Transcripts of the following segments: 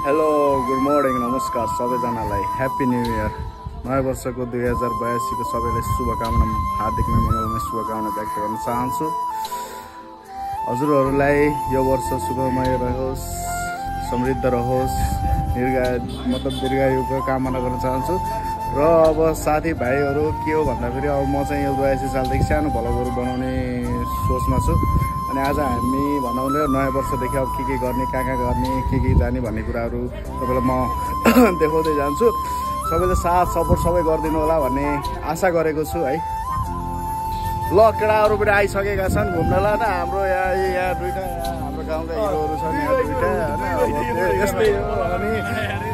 Hello good morning नमस्कार सबैजनालाई happy new year नयाँ वर्षको 2082 को सबैलाई शुभकामना हार्दिक मङ्गलमय शुभकामना व्यक्त गर्न चाहन्छु। हजुरहरूलाई यो वर्ष शुभमय रहोस्, समृद्ध रहोस्, दीर्घायुको कामना गर्न चाहन्छु। र अब साथीभाइहरू के हो भन्दाखेरि अब म चाहिँ यो 82 सालदेखि सानो भ्लगहरू बनाउने सोचमा छु। अनि आज हामी भनौँ नयाँ वर्षदेखि अब के गर्ने, कहाँ गर्ने, के जाने भन्ने कुराहरू तपाईँलाई म देखाउँदै जान्छु। सबैले साथ सपोर्ट सबै गरिदिनु होला भन्ने आशा गरेको छु है। ल केटाहरू पनि आइसकेका छन् घुम्नलाई न। हाम्रो यहाँ दुईवटा हाम्रो गाउँका हिरोहरू छन् यहाँ दुईवटा होइन, यस्तै हो। अनि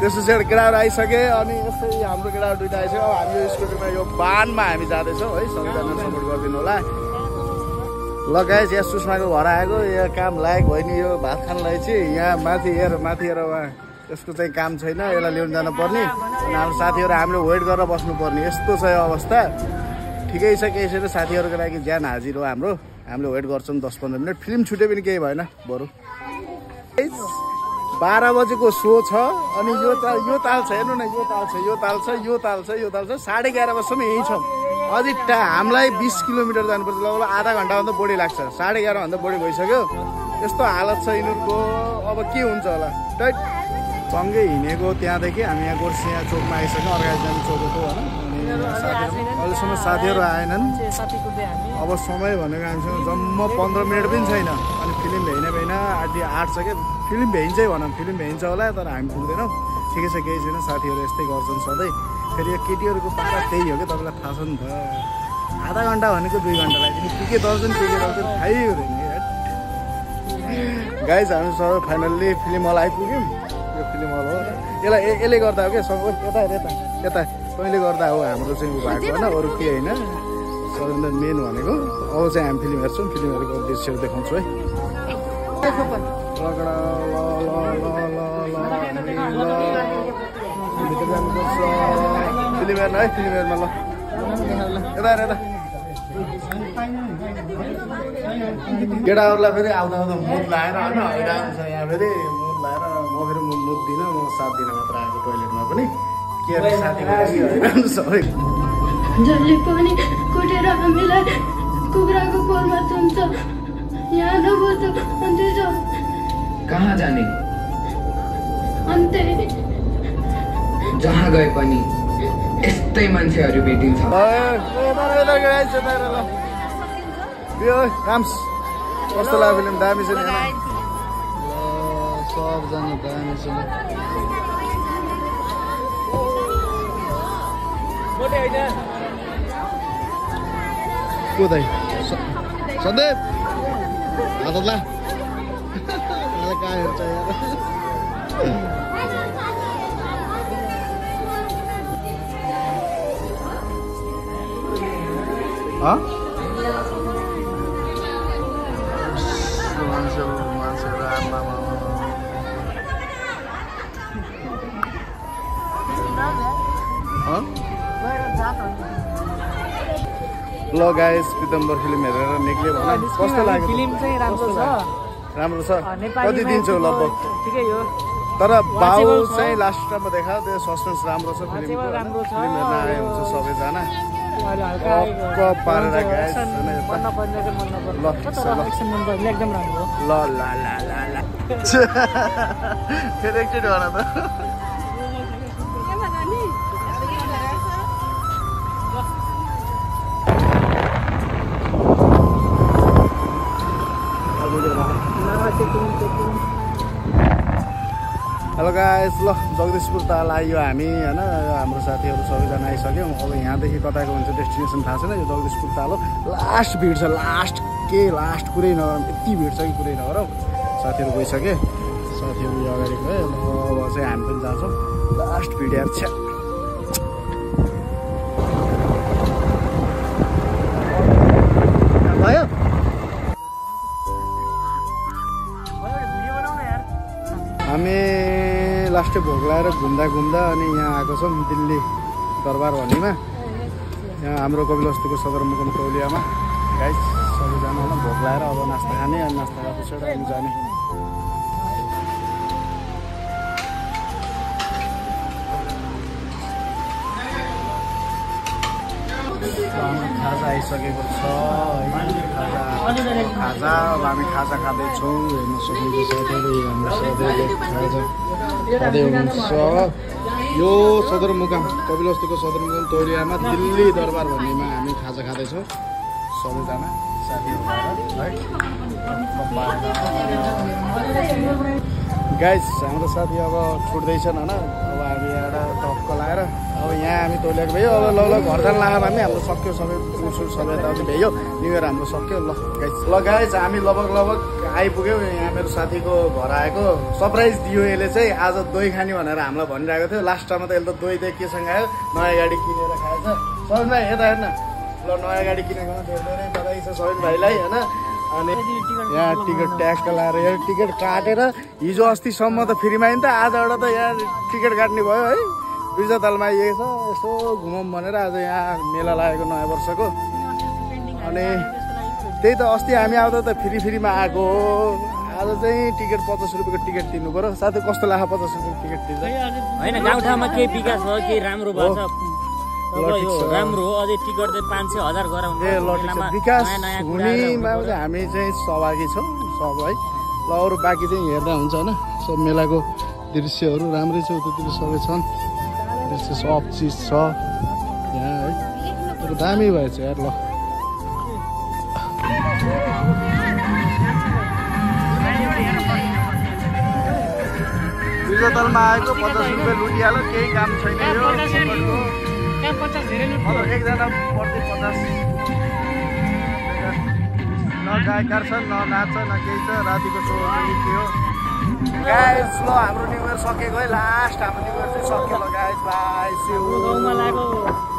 त्यसपछि केटाहरू आइसके अनि यस्तै हाम्रो केटाहरू दुईवटा आइसक्यो। अब हामी यो स्कुटीमा यो बानमा हामी जाँदैछौँ है, सबैजना सपोर्ट गरिदिनु होला। ल गाइस यहाँ सुषमाको घर आएको, यहाँ काम लायक भयो नि। यो भात खानलाई चाहिँ यहाँ माथि हेर उहाँ यसको चाहिँ काम छैन, यसलाई लिएर जानु पर्ने। अनि हाम्रो साथीहरू हामीले वेट गरेर बस्नुपर्ने यस्तो छ यो अवस्था। ठिकै छ, केही छैन, साथीहरूको लागि ज्यान हाजिर हो हाम्रो। हामीले वेट गर्छौँ 10-15 मिनट। फिल्म छुटे पनि केही भएन बरु। 12 बजेको सो छ अनि यो ताल छ, हेर्नु न, यो ताल छ 11:30 बजीसम्म यहीँ छौँ। अझै हामीलाई 20 किलोमिटर जानुपर्छ, लगभग आधा घन्टाभन्दा बढी लाग्छ। 11:30 भन्दा बढी भइसक्यो। यस्तो हालत छ यिनीहरूको, अब के हुन्छ होला। सँगै हिँडेको त्यहाँदेखि हामी यहाँ गोर्सिया चोकमा आइसक्यौँ, अर्घाइज जाने चोकको होइन। अहिलेसम्म साथीहरू आएनन्। अब समय भनेको हामीसँग जम्मा 15 मिनट पनि छैन। अनि फिल्म भ्याइन आधी 8 छ क्या। फिल्म भ्याइन्छ भनौँ, फिल्म भ्याइन्छ होला, तर हामी पुग्दैनौँ। ठिकै छ, केही छैन, साथीहरू यस्तै गर्छन् सधैँ। फेरि यो केटीहरूको पारा त्यही हो क्या, तपाईँलाई थाहा छ नि त। आधा घन्टा भनेको 2 घन्टा लाग्यो। के दर्जन थाहै हुँदैन। गाइज हामी सबै फाइनल्ली फिल्म हल आइपुग्यौँ। यो फिल्म हल हो, यसले गर्दा हो क्या सब। यता तैँले गर्दा हो हाम्रो चाहिँ उ भएको होइन, अरू के होइन। सबैभन्दा मेन भनेको अब चाहिँ हामी फिल्म हेर्छौँ। फिल्म हेरेको दृश्यहरू देखाउँछु है। फिल्म हेर्नु है, फिल्म हेर्नु। ल यता केटाहरूलाई फेरि आउँदा मुद लाएर होइन आइरहन्छ यहाँ। फेरि मुद लाएर म फेरि मुद दिनँ, म 7 दिन मात्र आएको टोइलेटमा पनि। के साथी सबै जसले पनि कुटेर हामीलाई कुखुराको खोरमा चुन्छ। यहाँ नबस्छ अन्त्य छ। कहाँ जाने? अन्त्य जहाँ गए पनि यस्तै मान्छेहरू भेटिन्छ। कस्तो लाग्यो फिल्म? दामी छ नि, सबजना दामी छ। कोदै सधैँ हातला कहाँ हेर्छ ल गाइस पितम्बर फिल्म हेरेर निक्ल्यो भने कस्तो लाग्यो? फिल्म चाहिँ राम्रो छ। कति दिन्छौ लगभग? ठिकै हो, तर बाउ चाहिँ लास्टमा देखायो त्यो सस्पेन्स राम्रो छ फिल्मको। राम्रो छ। फिल्म हेर्न आए हुन्छ सबैजना। हल्का पारेर गाइस मन नपर्ने चाहिँ मन नपर्ने। ल एक्सन मन पर्ने एकदम राम्रो हो। ल फेरि एकचोटि भन त। हेलो गाइस, ल जगदीशपुर ताल आइयो हामी होइन। हाम्रो साथीहरू सबैजना आइसक्यौँ। अब यहाँदेखि कताको हुन्छ डेस्टिनेसन थाहा छैन। यो जगदीशपुर ताल हो। लास्ट भिड छ, लास्ट कुरै नगरौँ, यति भिड छ कि कुरै नगरौँ। साथीहरू गइसके, साथीहरू अगाडि गयो। अब चाहिँ हामी पनि जान्छौँ। लास्ट भिड हेर्छ। भयो हामी लास्टै भोग लगाएर घुम्दा अनि यहाँ आएको छौँ दिल्ली दरबार भन्नेमा। यहाँ हाम्रो कपिलवस्तुको सदरमुकाम तौलियामा गाइस सबैजना होला भोग लगाएर अब नास्ता खाने। अनि नास्ता खाएपछि हामी जाने। आइसकेको छ है खाजा अब हामी खाजा खाँदैछौँ हेर्न सक्नुहुन्छ हाम्रो सधैँले खाजा खाँदै हुनुहुन्छ यो सदरमुकाम कपिलवस्तुको सदरमुकाम तौलियामा दिल्ली दरबार भन्नेमा हामी खाजा खाँदैछौँ सबैजना साथीहरू है गाइस हाम्रो साथी अब छुट्दैछन् होइन अब हामी यहाँ टक्क लगाएर अब यहाँ हामी तौलिएको भ्यायो अब ल घर जान लाग्यो भने हाम्रो सक्यो सबै पुसुर सबै यताउति भ्यायो न्यु इयर हाम्रो सक्यो ल गाइस हामी लगभग आइपुग्यौँ यहाँ मेरो साथीको घर आएको सरप्राइज दियो यसले चाहिँ आज दही खाने भनेर हामीलाई भनिरहेको थियो लास्टमा त यसले त दही दही केसँग आयो नयाँ गाडी किनेर खाएछ सबिन भाइ यता हेर्न ल नयाँ गाडी किनेको धेरै धेरै बधाई छ सबिन भाइलाई होइन अनि यहाँ टिकट ट्याक्क लाएर यहाँ टिकट काटेर हिजो अस्तिसम्म त फ्रीमा नि त आजबाट त यहाँ टिकट काट्ने भयो है बिर्जातालमा आइएको छ यसो घुमौँ भनेर आज यहाँ मेला लागेको नयाँ वर्षको अनि त्यही त अस्ति हामी आउँदा त फ्रीमा आएको आज चाहिँ टिकट 50 रुपियाँको टिकट तिर्नु पर्यो साथै कस्तो लाग्छ 50 रुपियाँको टिकट तिर्दा होइन गाउँठाउँमा केही विकास भयो केही राम्रो भएको छ राम्रो हो अझै टिकट चाहिँ 500,000 गराउनु ए ल विकास हुनेमा हामी चाहिँ सहभागी छौँ सब है ल अरू बाँकी चाहिँ हेर्दा हुन्छ होइन सब मेलाको दृश्यहरू राम्रै छ उतातिर सबै छन् दृश्य सब चिज छ यहाँ है दामी भएछ यार ल बिर्जातालमा आएको 50 रुपियाँ लुटिहाल्यो केही काम छैन यो एकजना प्रति 50 न गायककार छ न नाच न केही छ रातिको सो के हो गाइस ल हाम्रो न्यु इयर सकेको है लास्ट हाम्रो न्यु इयर चाहिँ सकियो ल गाइस बाइ सी यू